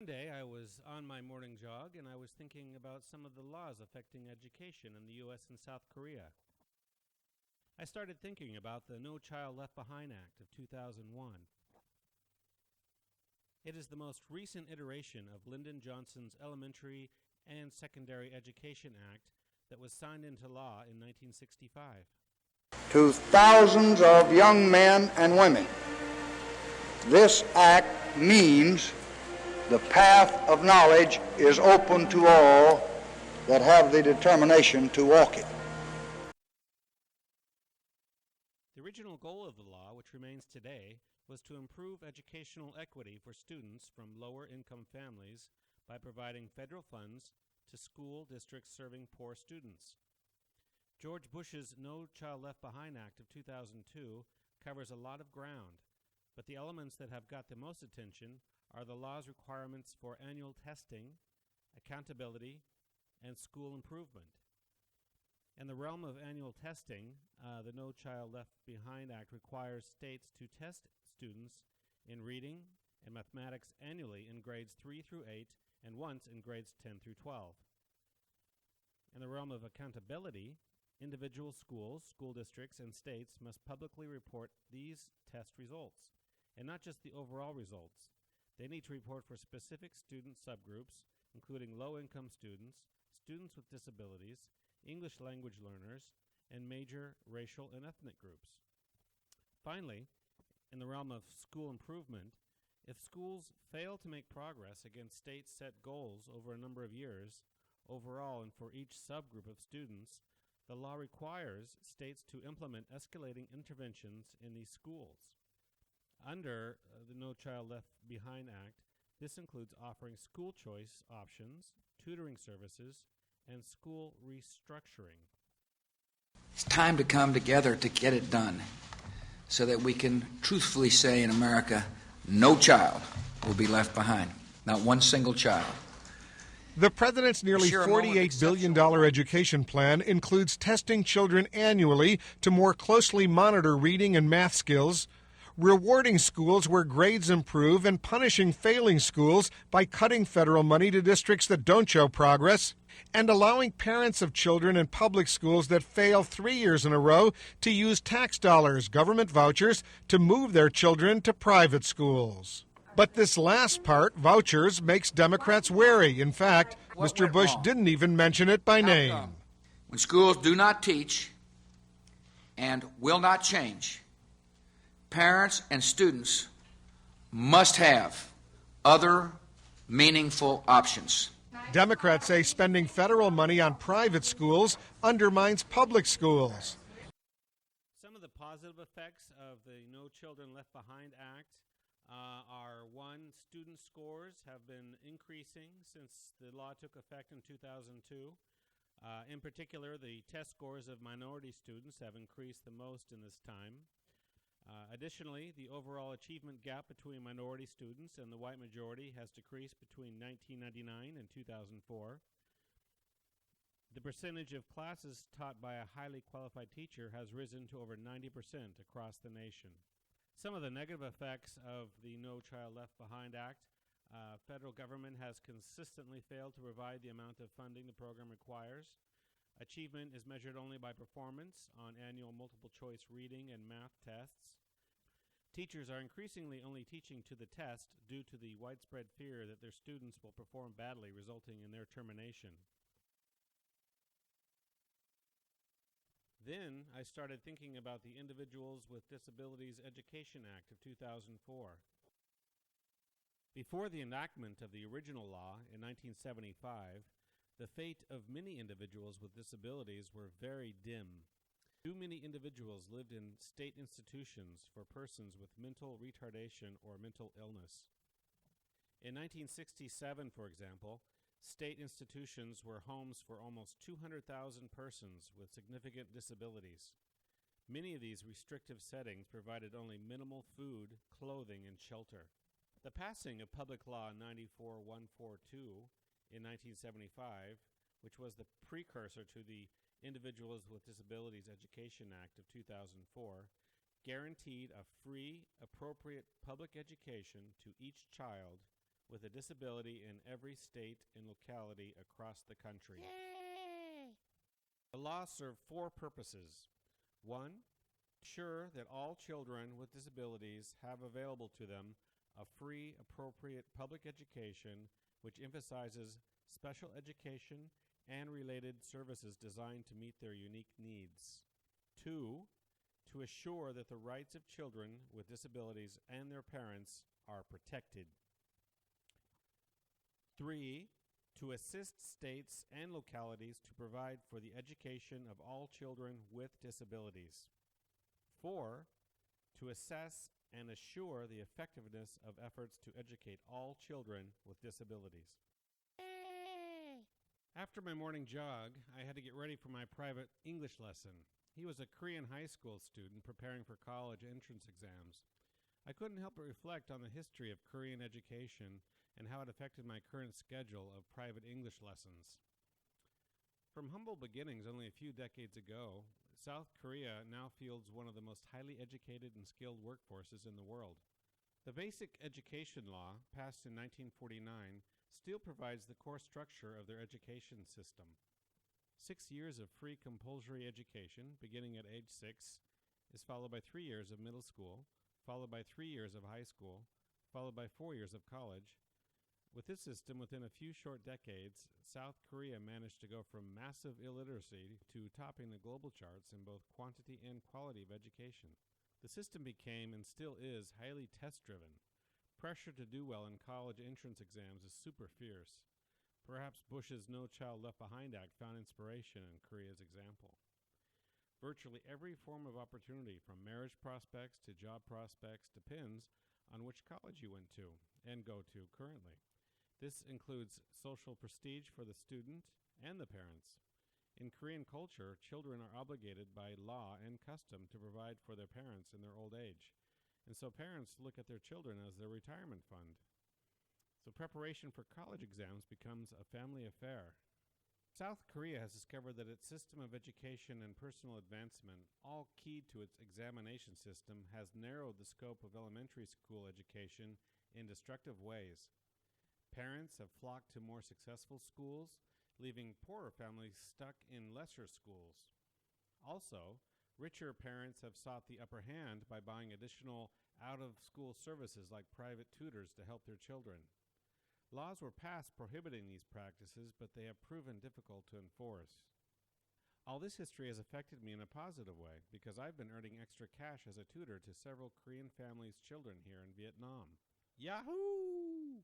One day I was on my morning jog and I was thinking about some of the laws affecting education in the US and South Korea. I started thinking about the No Child Left Behind Act of 2001. It is the most recent iteration of Lyndon Johnson's Elementary and Secondary Education Act that was signed into law in 1965. To thousands of young men and women, this act means the path of knowledge is open to all that have the determination to walk it. The original goal of the law, which remains today, was to improve educational equity for students from lower income families by providing federal funds to school districts serving poor students. George Bush's No Child Left Behind Act of 2002 covers a lot of ground, but the elements that have got the most attention are the law's requirements for annual testing, accountability, and school improvement. In the realm of annual testing, the No Child Left Behind Act requires states to test students in reading and mathematics annually in grades 3 through 8 and once in grades 10 through 12. In the realm of accountability, individual schools, school districts, and states must publicly report these test results, and not just the overall results. They need to report for specific student subgroups, including low-income students, students with disabilities, English language learners, and major racial and ethnic groups. Finally, in the realm of school improvement, if schools fail to make progress against state-set goals over a number of years, overall and for each subgroup of students, the law requires states to implement escalating interventions in these schools. Under the No Child Left Behind Act, this includes offering school choice options, tutoring services, and school restructuring. It's time to come together to get it done so that we can truthfully say in America, no child will be left behind, not one single child. The president's nearly $48 billion education plan includes testing children annually to more closely monitor reading and math skills, rewarding schools where grades improve, and punishing failing schools by cutting federal money to districts that don't show progress, and allowing parents of children in public schools that fail 3 years in a row to use tax dollars, government vouchers, to move their children to private schools. But this last part, vouchers, makes Democrats wary. In fact, Mr. Bush didn't even mention it by name. When schools do not teach and will not change, parents and students must have other meaningful options. Democrats say spending federal money on private schools undermines public schools. Some of the positive effects of the No Children Left Behind Act are, one, student scores have been increasing since the law took effect in 2002. In particular, the test scores of minority students have increased the most in this time. Additionally, the overall achievement gap between minority students and the white majority has decreased between 1999 and 2004. The percentage of classes taught by a highly qualified teacher has risen to over 90% across the nation. Some of the negative effects of the No Child Left Behind Act: federal government has consistently failed to provide the amount of funding the program requires. Achievement is measured only by performance on annual multiple-choice reading and math tests. Teachers are increasingly only teaching to the test due to the widespread fear that their students will perform badly, resulting in their termination. Then I started thinking about the Individuals with Disabilities Education Act of 2004. Before the enactment of the original law in 1975, the fate of many individuals with disabilities were very dim. Too many individuals lived in state institutions for persons with mental retardation or mental illness. In 1967, for example, state institutions were homes for almost 200,000 persons with significant disabilities. Many of these restrictive settings provided only minimal food, clothing, and shelter. The passing of Public Law 94142 in 1975, which was the precursor to the Individuals with Disabilities Education Act of 2004, guaranteed a free, appropriate public education to each child with a disability in every state and locality across the country. Yay! The law served four purposes. 1. Ensure that all children with disabilities have available to them a free, appropriate public education which emphasizes special education and related services designed to meet their unique needs. 2. To assure that the rights of children with disabilities and their parents are protected. 3. To assist states and localities to provide for the education of all children with disabilities. 4. To assess and assure the effectiveness of efforts to educate all children with disabilities. Yay! After my morning jog, I had to get ready for my private English lesson. He was a Korean high school student preparing for college entrance exams. I couldn't help but reflect on the history of Korean education and how it affected my current schedule of private English lessons. From humble beginnings only a few decades ago, South Korea now fields one of the most highly educated and skilled workforces in the world. The Basic Education Law, passed in 1949, still provides the core structure of their education system. 6 years of free compulsory education, beginning at age 6, is followed by 3 years of middle school, followed by 3 years of high school, followed by 4 years of college. With this system, within a few short decades, South Korea managed to go from massive illiteracy to topping the global charts in both quantity and quality of education. The system became, and still is, highly test-driven. Pressure to do well in college entrance exams is super fierce. Perhaps Bush's No Child Left Behind Act found inspiration in Korea's example. Virtually every form of opportunity, from marriage prospects to job prospects, depends on which college you went to and go to currently. This includes social prestige for the student and the parents. In Korean culture, children are obligated by law and custom to provide for their parents in their old age, and so parents look at their children as their retirement fund. So preparation for college exams becomes a family affair. South Korea has discovered that its system of education and personal advancement, all keyed to its examination system, has narrowed the scope of elementary school education in destructive ways. Parents have flocked to more successful schools, leaving poorer families stuck in lesser schools. Also, richer parents have sought the upper hand by buying additional out-of-school services like private tutors to help their children. Laws were passed prohibiting these practices, but they have proven difficult to enforce. All this history has affected me in a positive way because I've been earning extra cash as a tutor to several Korean families' children here in Vietnam. Yahoo!